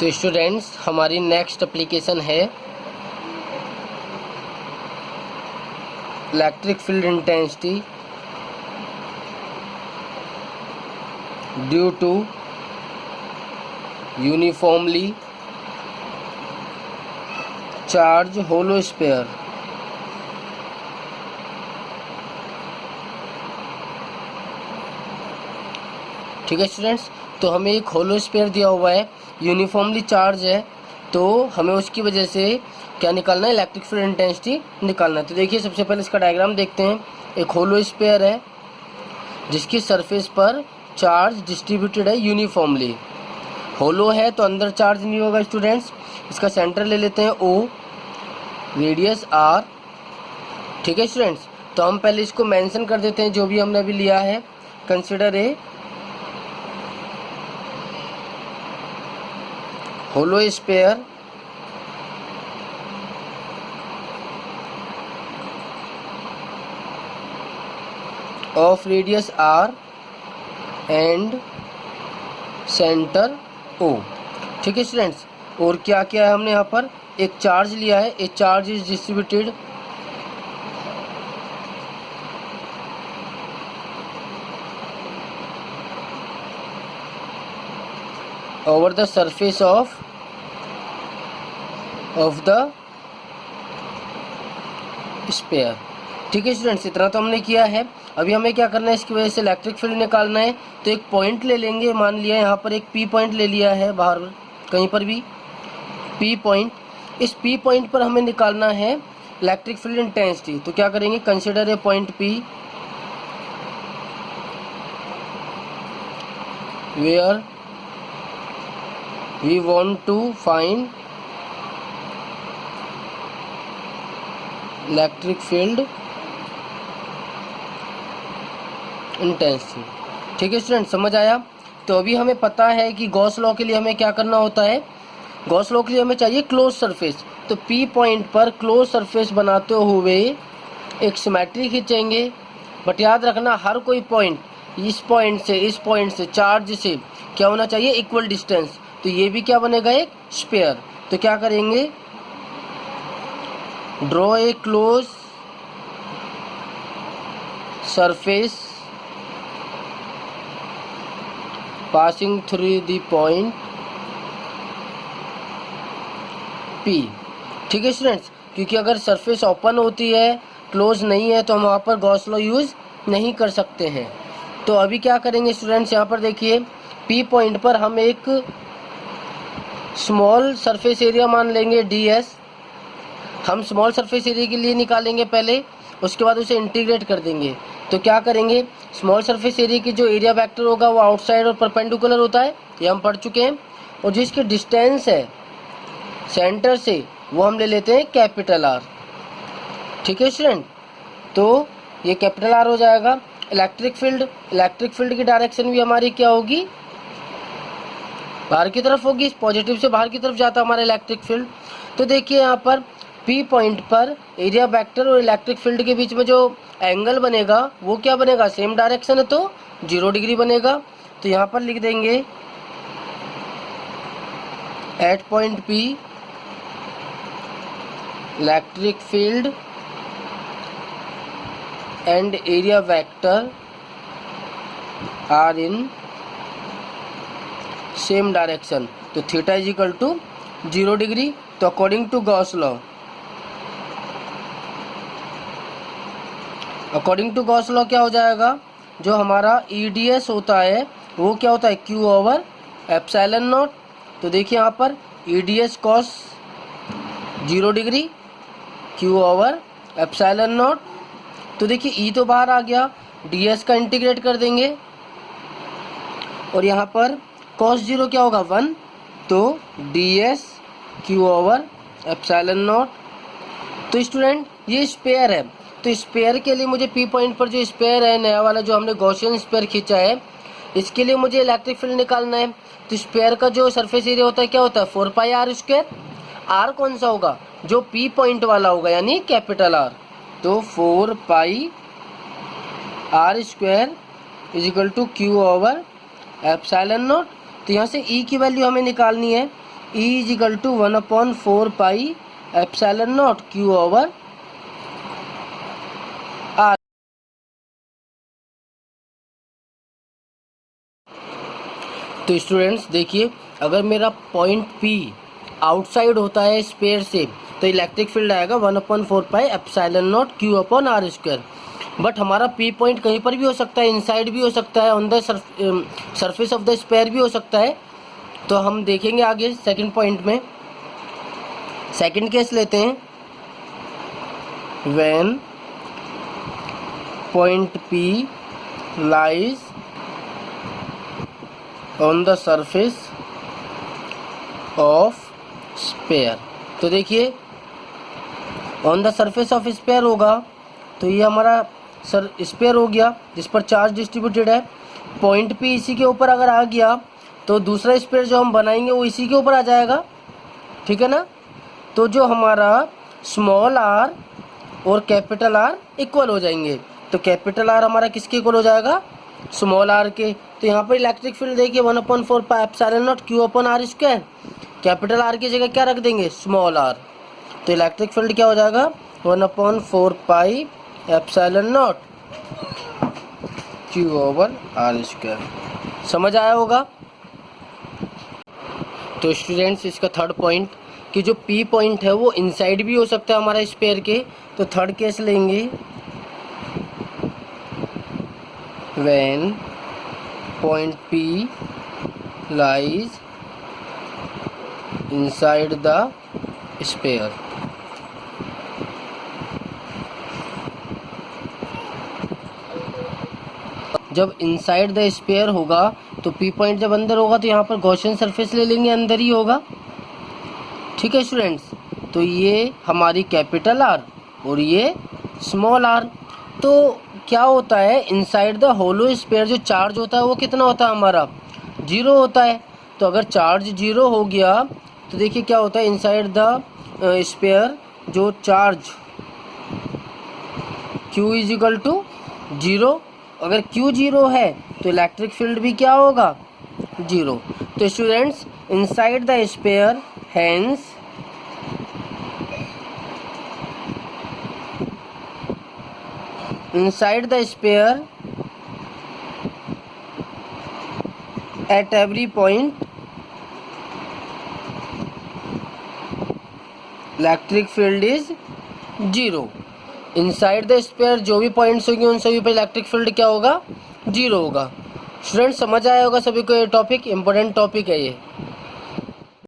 तो स्टूडेंट्स हमारी next application है electric field intensity due to uniformly charge hollow sphere. ठीक है स्टूडेंट्स, तो हमें एक होलो स्फीयर दिया हुआ है, यूनिफॉर्मली चार्ज है, तो हमें उसकी वजह से क्या निकालना है, इलेक्ट्रिक फील्ड इंटेंसिटी निकालना है। तो देखिए सबसे पहले इसका डायग्राम देखते हैं। एक होलो स्फीयर है जिसकी सरफेस पर चार्ज डिस्ट्रीब्यूटेड है यूनिफॉर्मली। होलो है तो अंदर चार्ज नहीं होगा स्टूडेंट्स। इसका सेंटर ले लेते हैं O, रेडियस R। ठीक है स्टूडेंट्स, तो हम पहले इसको मेंशन कर देते हैं जो भी हमने अभी लिया है। Consider a hollow sphere of radius R and centre O। ठीक है स्टूडेंट्स, और क्या किया है हमने यहाँ पर, एक चार्ज लिया है। ए charge is distributed over the surface of the sphere। ठीक है स्टूडेंट्स, इतना तो हमने किया है। अभी हमें क्या करना है, इसकी वजह से इलेक्ट्रिक फील्ड निकालना है। तो एक पॉइंट ले लेंगे, मान लिया यहाँ पर एक P पॉइंट ले लिया है, बाहर कहीं पर भी P पॉइंट। इस P पॉइंट पर हमें निकालना है इलेक्ट्रिक फील्ड इंटेंसिटी। तो क्या करेंगे, consider a point P where we want to find electric field intensity। ठीक है स्टूडेंट, समझ आया। तो अभी हमें पता है कि गॉस लॉ के लिए हमें क्या करना होता है। गॉस लॉ के लिए हमें चाहिए क्लोज सरफेस। तो P पॉइंट पर क्लोज सरफेस बनाते हुए एक सिमेट्री खींचेंगे। बट याद रखना, हर कोई पॉइंट इस पॉइंट से चार्ज से क्या होना चाहिए, इक्वल डिस्टेंस। तो ये भी क्या बनेगा, एक स्फीयर। तो क्या करेंगे, draw a close surface passing through the point P। ठीक है स्टूडेंट्स, क्योंकि अगर सरफेस ओपन होती है, क्लोज नहीं है, तो हम वहाँ पर गॉस लॉ यूज़ नहीं कर सकते हैं। तो अभी क्या करेंगे स्टूडेंट्स, यहाँ पर देखिए P पॉइंट पर हम एक स्मॉल सरफेस एरिया मान लेंगे DS। हम स्मॉल सरफेस एरिया के लिए निकालेंगे पहले, उसके बाद उसे इंटीग्रेट कर देंगे। तो क्या करेंगे, स्मॉल सरफेस एरिया की जो एरिया वेक्टर होगा वो आउटसाइड और परपेंडिकुलर होता है, ये हम पढ़ चुके हैं। और जिसकी डिस्टेंस है सेंटर से वो हम ले लेते हैं कैपिटल R। ठीक है स्टूडेंट, तो ये कैपिटल R हो जाएगा। इलेक्ट्रिक फील्ड की डायरेक्शन भी हमारी क्या होगी, बाहर की तरफ होगी। पॉजिटिव से बाहर की तरफ जाता है हमारा इलेक्ट्रिक फील्ड। तो देखिए यहाँ पर P पॉइंट पर एरिया वेक्टर और इलेक्ट्रिक फील्ड के बीच में जो एंगल बनेगा वो क्या बनेगा, सेम डायरेक्शन है तो 0 डिग्री बनेगा। तो यहाँ पर लिख देंगे at point P electric field and area vector are in same direction. तो theta is equal to 0 degree. तो अकॉर्डिंग टू गॉस लॉ क्या हो जाएगा, जो हमारा EDS होता है वो क्या होता है, Q ओवर एप्सिलॉन नॉट। तो देखिए यहाँ पर EDS cos 0 degree, Q over epsilon naught. तो देखिए E तो बाहर आ गया, DS का इंटीग्रेट कर देंगे और यहाँ पर cos 0 क्या होगा, 1। तो DS Q over epsilon naught. तो स्टूडेंट ये स्फीयर है, तो स्फीयर के लिए मुझे P पॉइंट पर जो स्फीयर है नया वाला जो हमने गॉसियन स्फीयर खींचा है, इसके लिए मुझे इलेक्ट्रिक फील्ड निकालना है। तो स्फीयर का जो सरफेस एरिया होता है क्या होता है, 4πr²। R कौन सा होगा, जो P पॉइंट वाला होगा यानी कैपिटल R। तो 4πr² is equal to Q over epsilon naught. तो यहाँ से E की वैल्यू हमें निकालनी है। E is equal to 1/4 pi epsilon naught Q over R। तो स्टूडेंट्स देखिए, अगर मेरा पॉइंट P आउटसाइड होता है स्फीयर से तो इलेक्ट्रिक फील्ड आएगा 1/4 pi epsilon naught Q upon R square. But हमारा P पॉइंट कहीं पर भी हो सकता है, इनसाइड भी हो सकता है, on the surface of the sphere भी हो सकता है। तो हम देखेंगे आगे सेकंड पॉइंट में। सेकंड केस लेते हैं, when point P lies on the surface of sphere. तो देखिए on the surface of sphere होगा तो ये हमारा स्फीयर हो गया जिस पर चार्ज डिस्ट्रीब्यूटेड है। पॉइंट P इसी के ऊपर अगर आ गया तो दूसरा स्फीयर जो हम बनाएंगे वो इसी के ऊपर आ जाएगा, ठीक है ना। तो जो हमारा स्मॉल r और कैपिटल R इक्वल हो जाएंगे, तो कैपिटल R हमारा किसके इक्वल हो जाएगा, स्मॉल r के। तो यहाँ पर इलेक्ट्रिक फील्ड देखिए 1/4 pi epsilon naught Q upon R square. Capital R की जगह क्या रख देंगे, स्मॉल r। तो इलेक्ट्रिक फील्ड क्या हो जाएगा 1/4 pi epsilon naught Q over R square. समझ आया होगा। तो स्टूडेंट्स इसका थर्ड पॉइंट कि जो P पॉइंट है वो इनसाइड भी हो सकता है हमारा स्फीयर के। तो थर्ड केस लेंगे, when point P lies inside the sphere. जब इनसाइड द स्फीयर होगा तो P पॉइंट जब अंदर होगा तो यहाँ पर गॉसियन सरफेस ले लेंगे, अंदर ही होगा, ठीक है स्टूडेंट्स। तो ये हमारी कैपिटल R और ये स्मॉल r। तो क्या होता है, इनसाइड द होलो स्फीयर जो चार्ज होता है वो कितना होता है हमारा, 0 होता है। तो अगर चार्ज 0 हो गया तो देखिए क्या होता है, इनसाइड द स्फीयर जो charge Q is equal to 0। अगर Q 0 है तो इलेक्ट्रिक फील्ड भी क्या होगा, 0। तो students inside the sphere hence inside the sphere at every point electric field is 0। Inside the sphere जो भी पॉइंट्स होंगे उन सभी पर इलेक्ट्रिक फील्ड क्या होगा, 0 होगा। स्टूडेंट समझ आया होगा सभी को, ये टॉपिक इंपॉर्टेंट टॉपिक है ये।